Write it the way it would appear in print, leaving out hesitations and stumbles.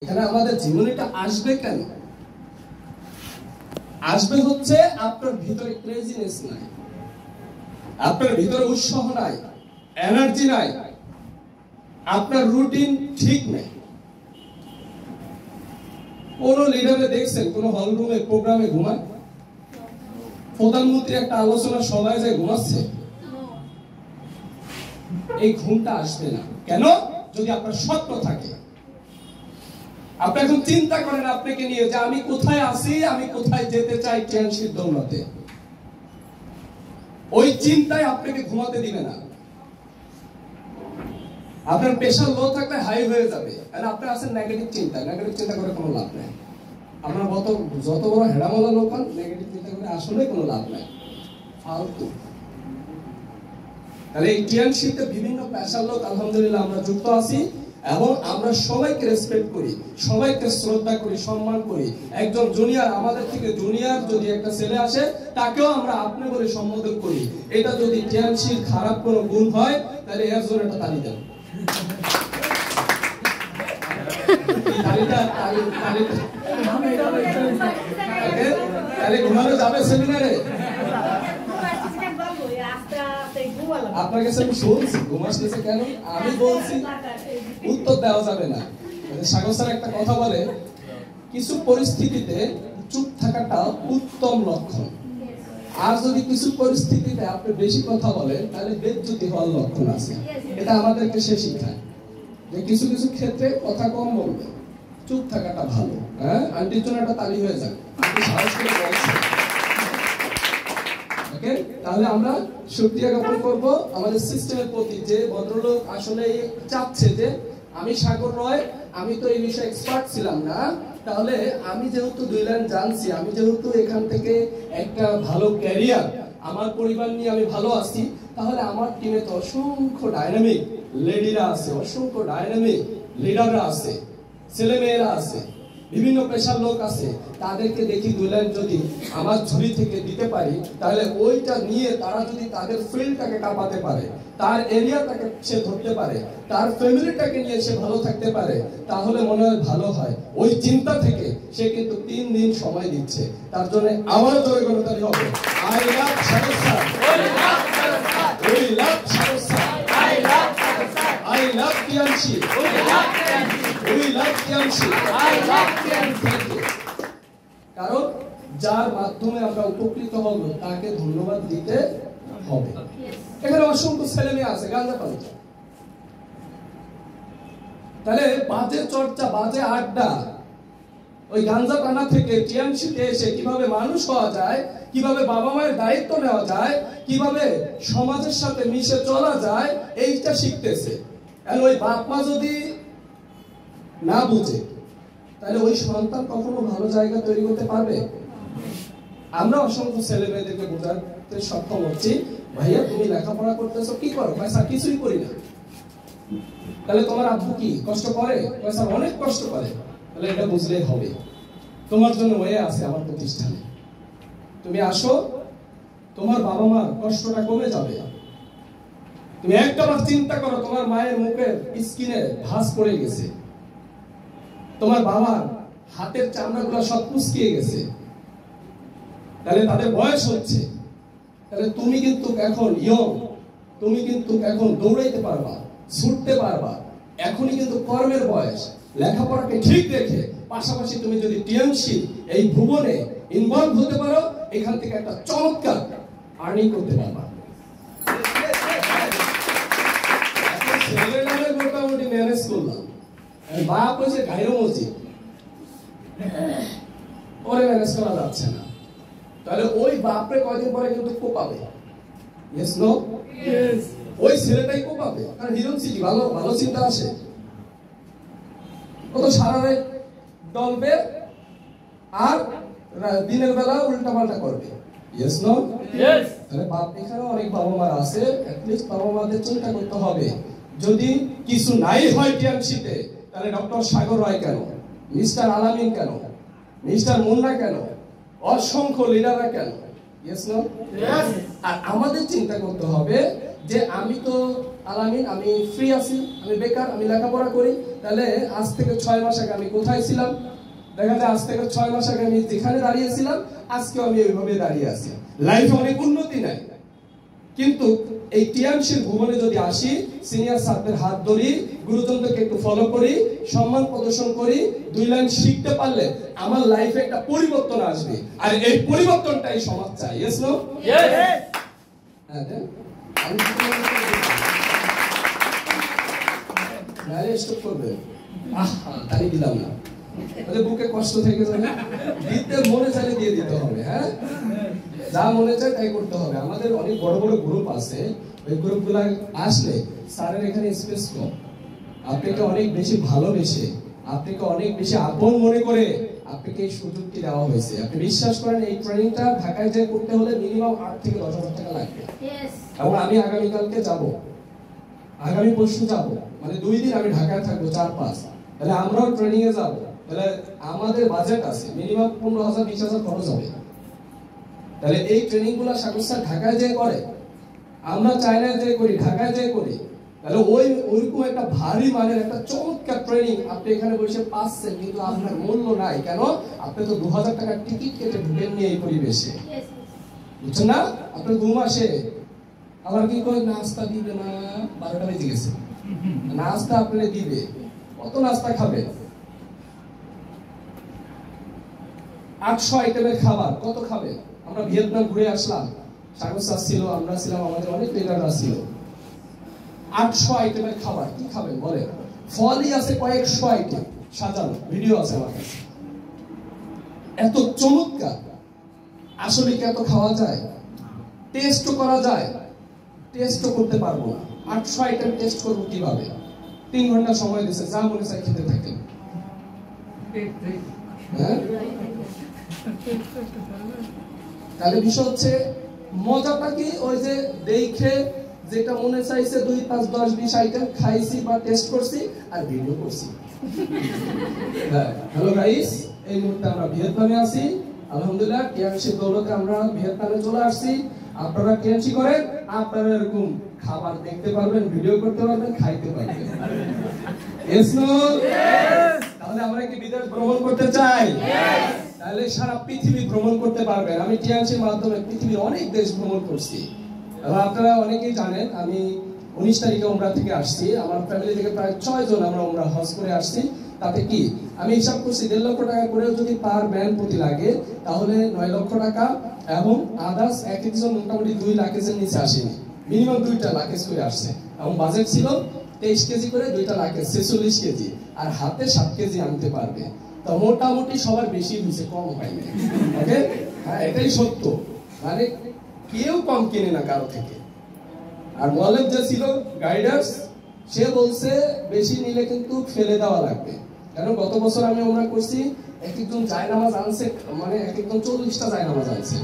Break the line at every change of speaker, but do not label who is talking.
এখানে আমাদের জীবনীটা আসবে কেন? আসবে হচ্ছে আপনার ভিতরে ক্রেজিনেস নাই, আপনার ভিতরে উৎসাহ নাই, এনার্জি নাই, আপনার রুটিন ঠিক নেই। কোন লিডারে দেখছেন কোন হল রুমে প্রোগ্রামে ঘুমায়? প্রধানমন্ত্রী একটা আলোচনা সবাই যায় ঘুমাচ্ছে? এই ঘুমটা আসবে না কেন? যদি আপনার স্বপ্ন থাকে। আপনি এখন চিন্তা করেন আপনাকে নিয়ে যে আমি কোথায় আছি, আমি কোথায় যেতে চাই টিএনসির দৌলতে। ওই চিন্তায় আপনাকে ঘুমাতে দিবে না। আপনার প্রেশার লো থাকলে হাই হয়ে যাবে, আর আপনি আছেন নেগেটিভ চিন্তা। নেগেটিভ চিন্তা করে কোনো লাভ নাই। আপনার যত বড় হেডামলা লোক হন, নেগেটিভ চিন্তা করে আসলে কোনো লাভ নাই, ফালতু। তাহলে এই টিএনসিতে বিভিন্ন পেশার লোক আলহামদুলিল্লাহ আমরা যুক্ত আছি, এবং আমরা সবাইকে রেসপেক্ট করি, সবাইকে শ্রদ্ধা করি, সম্মান করি। একজন জুনিয়র, আমাদের থেকে জুনিয়র যদি একটা ছেলে আসে, তাকেও আমরা আপনি বলে সম্বোধন করি। এটা যদি টিএনসির খারাপ কোনো গুণ হয়, তাহলে এর জন্য একটা তালি দেন। তাহলে ঘুমানো যাবে সেমিনারে? আপনার কাছে আমি শুনছি ঘুমাচ্ছে কেন, আমি বলছি উত্তর দেওয়া যাবে না। সাগর স্যার একটা কথা বলে, কিছু পরিস্থিতিতে চুপ থাকাটা উত্তম লক্ষণ, আর যদি কিছু পরিস্থিতিতে আপনি বেশি কথা বলেন তাহলে বেজ্জতি হওয়ার লক্ষণ আছে। এটা আমাদেরকে সে শিখায় যে কিছু কিছু ক্ষেত্রে কথা কম বলবে, চুপ থাকাটা ভালো। হ্যাঁ, আন্টির জন্য একটা তালি হয়ে যাক, আপনি সাহস করে বলছেন। ওকে, তাহলে আমরা শুকরিয়া জ্ঞাপন করব আমাদের সিস্টেমের প্রতি, যে ভদ্রলোক আসলে চাচ্ছে যে আমি সাগর রয়, আমি তো এই বিষয়ে এক্সপার্ট ছিলাম না, তাহলে আমি যেহেতু 2 লাইন জানছি, আমি যেহেতু এখান থেকে একটা ভালো ক্যারিয়ার, আমার পরিবার নিয়ে আমি ভালো আছি, তাহলে আমার টিমে তো অসংখ্য ডাইনামিক লেডিরা আছে, অসংখ্য ডাইনামিক লিডাররা আছে, ছেলে মেয়েরা আছে, বিভিন্ন পেশার লোক আছে। তাদেরকে দেখি 2 লাইন যদি আমার ঝুলি থেকে দিতে পারি, তাহলে ওইটা নিয়ে তারা যদি তাদের ফিল্ডটাকে কাঁপাতে পারে, তার এরিয়াটাকে সে ধরতে পারে, তার ফ্যামিলিটাকে নিয়ে সে ভালো থাকতে পারে, তাহলে মনে হয় ভালো হয়। ওই চিন্তা থেকে সে কিন্তু 3 দিন সময় দিচ্ছে। তার জন্য আমার জোরে করতে হবে, I love Sagar sir, we love Sagar sir, I love TNC, we love TNC, I love TNC. কারণ যার মাধ্যমে আমরা উপকৃত হব তাকে ধন্যবাদ দিতে হবে। এখানে অসংখ্য ছেলে মেয়ে আছে গাঁজা পাঞ্জা, তাহলে বাজে চর্চা, বাজে আড্ডা, ওই গাঁজা টানা থেকে টিএনসিতে এসে কিভাবে মানুষ হওয়া যায়, কিভাবে বাবা মায়ের দায়িত্ব নেওয়া যায়, কিভাবে সমাজের সাথে মিশে চলা যায়, এইটা শিখতেছে। আর ওই বাপ মা যদি না বুঝে, তাহলে ওই সন্তান কখনো ভালো জায়গা তৈরি করতে পারবে? আমরা অসংখ্য ছেলে মেয়েদেরকে বোঝাতে সক্ষম হচ্ছি, ভাইয়া তুমি লেখাপড়া করতেছো, কি করো? স্যার কিছুই করি না। তাহলে তোমার আব্বু কি কষ্ট করে? স্যার অনেক কষ্ট করে। তাহলে এটা বুঝলেই হবে, তোমার জন্য ওয়ে আছে আমার প্রতিষ্ঠানে, তুমি আসো, তোমার বাবা মার কষ্টটা কমে যাবে। তুমি একটাবার চিন্তা করো, তোমার মায়ের মুখের স্কিনে ভাঁজ পড়ে গেছে, তোমার বাবার হাতের চামড়াগুলো সব কুঁচকিয়ে গেছে, তাহলে তাদের বয়স হচ্ছে, তাহলে তুমি কিন্তু এখন ইয়ং, তুমি কিন্তু এখন দৌড়াইতে পারবা, ছুটতে পারবা, এখনই কিন্তু কর্মের বয়স। লেখাপড়াকে ঠিক রেখে পাশাপাশি তুমি যদি টিএনসি এই ভুবনে ইনভলভ হতে পারো, এখান থেকে একটা চমৎকার আর্নিং করতে পারবা। ছেলেরা মোটামুটি ম্যানেজ করলাম, বাপ হয়েছে গাইরো মসজিদ, ওরে ম্যানেজ করা যাচ্ছে না, তাহলে ওই বাপরে কয়দিন পরে কিন্তু কোপাবে। Yes no? ইয়েস। ওই ছেলেটাই কোপাবে, কারণ হিরণ সিটি ভালো ভালো চিন্তা আসে, ও তো সারা রাত ডলবে আর দিনের বেলা উল্টা পাল্টা করবে। Yes no? ইয়েস। তাহলে বাপ, এখানে অনেক বাবা মা আছে, এট লিস্ট বাবা মাদের চিন্তা করতে হবে, যদি কিছু নাই হয় টিএনসিতে, তাহলে ডক্টর সাগর রায় কেন, মিস্টার আলামিন কেন, মিস্টার মুন্না কেন, অসংখ্য লিডাররা কেন? Yes no? ইয়েস। আর আমাদের চিন্তা করতে হবে যে আমি তো আলামিন, আমি ফ্রি আছি, আমি বেকার, আমি লেখাপড়া করি। তাহলে আজ থেকে 6 মাস আগে আমি কোথায় ছিলাম? দেখা যায় আজ থেকে 6 মাস আগে আমি যেখানে দাঁড়িয়েছিলাম আজকেও আমি ওইভাবে দাঁড়িয়ে আছি। লাইফে অনেক উন্নতি নাই, কিন্তু এই টিএমসির ভুবনে যদি আসি, সিনিয়র স্যারদের হাত ধরি, গুরুজনদেরকে একটু ফলো করি, সম্মান প্রদর্শন করি, 2 লাইন শিখতে পারলে আমার লাইফে একটা পরিবর্তন আসবে। আর এই পরিবর্তনটাই সমাজ চাই। Yes no?
ইয়েস।
হ্যাঁ, আমি স্টপ করবে। তাই দিলাম না, বুকে কষ্ট থেকে যাবে, দিতে মনে চাইলে দিয়ে দিতে হবে। হ্যাঁ, যা মনে চায় তাই করতে হবে। আমাদের অনেক বড় বড় গ্রুপ আছে, ওই গ্রুপগুলো আসলে স্যারের এখানে স্পেস কম, আপনাকে অনেক বেশি ভালোবেসে, আপনাকে অনেক বেশি আপন মনে করে আপনাকে এই সুযোগটি দেওয়া হয়েছে। আপনি বিশ্বাস করেন এই ট্রেনিংটা ঢাকায় যে করতে হলে মিনিমাম 8 থেকে 10,000 টাকা লাগবে। এবং আমি আগামীকালকে যাব, আগামী পরশু যাব, মানে 2 দিন আমি ঢাকায় থাকবো, 4-5। তাহলে আমরাও ট্রেনিং এ যাব, তাহলে আমাদের বাজেট আছে মিনিমাম 15,000-20,000 খরচ হবে। তাহলে এই ট্রেনিং গুলা সাগর স্যার ঢাকায় যে করে, আমরা চায়নায় যে করি, ঢাকায় যে করি, তাহলে ওইরকম একটা ভারী মানের একটা চমৎকার ট্রেনিং আপনি এখানে বসে পাচ্ছেন, কিন্তু আপনার মূল্য নাই। কেন? আপনি তো 2,000 টাকার টিকিট কেটে ঢুকেন নিয়ে এই পরিবেশে, বুঝছেন না? আপনার 2 মাসে আবার কি করে নাস্তা দিবে না? 12টা বেজে গেছে, নাস্তা আপনারা দিবে, কত নাস্তা খাবে? 800 আইটেমের খাবার কত খাবে? আমরা ভিয়েতনাম ঘুরে আসলাম, সাগর স্যার ছিল, আমরা ছিলাম, আমাদের অনেক লিডাররা ছিল। 800 আইটেমের খাবার কি খাবেন বলে? ফলই আছে কয়েকশো আইটেম সাজানো, ভিডিও আছে আমার কাছে। এত চমৎকার, আসলে কি এত খাওয়া যায়? টেস্টও করা যায়? টেস্টও করতে পারবো না। 800 আইটেম টেস্ট করবো কিভাবে? 3 ঘন্টা সময় দিয়েছে, যা মনে চাই খেতে থাকেন। হ্যাঁ, তাহলে বিষয় হচ্ছে মজাটা কি? ওই যে দেখে যেটা মনে চাইছে 2, 5, 10, 20 আইটেম খাইছি বা টেস্ট করছি আর ভিডিও করছি। হ্যালো গাইস, এই মুহূর্তে আমরা ভিয়েতনামে আছি। আলহামদুলিল্লাহ টিএমসি দৌলতে আমরা ভিয়েতনামে চলে আসছি। আপনারা টিএমসি করেন, আপনারা এরকম খাবার দেখতে পারবেন, ভিডিও করতে পারবেন, খাইতে পারবেন। Yes no? তাহলে আমরা কি বিদেশ ভ্রমণ করতে চাই? তাহলে সারা পৃথিবী ভ্রমণ করতে পারবেন। আমি টিএমসির মাধ্যমে পৃথিবীর অনেক দেশ ভ্রমণ করছি। আপনারা অনেকেই জানেন আমি 19 তারিখে উমরা থেকে আসছি। আমার ফ্যামিলি থেকে প্রায় 6 জন আমরা উমরা হজ করে আসছি। তাতে কি আমি হিসাব করছি 1.5 লক্ষ টাকা করেও যদি পার ম্যান প্রতি লাগে তাহলে 9 লক্ষ টাকা, এবং আদার্স এক একজন মোটামুটি 2 লাখের নিচে আসেনি, মিনিমাম 2টা লাখেজ করে আসছে। এবং বাজেট ছিল 23 কেজি করে, 2টা লাখেজ 46 কেজি, আর হাতে 7 কেজি আনতে পারবে। তো মোটামুটি সবার বেশি হয়েছে, কম হয়নি। ওকে, হ্যাঁ এটাই সত্য, মানে কেউ কম কিনে না কারো থেকে। আর মোয়াল্লেম যে ছিল গাইডার্স, সে বলছে বেশি নিলে কিন্তু ফেলে দেওয়া লাগবে। কারণ গত বছর আমি ওমরা করছি, এক একজন জায়নামাজ আনছে, মানে এক একজন 40টা জায়নামাজ আনছে।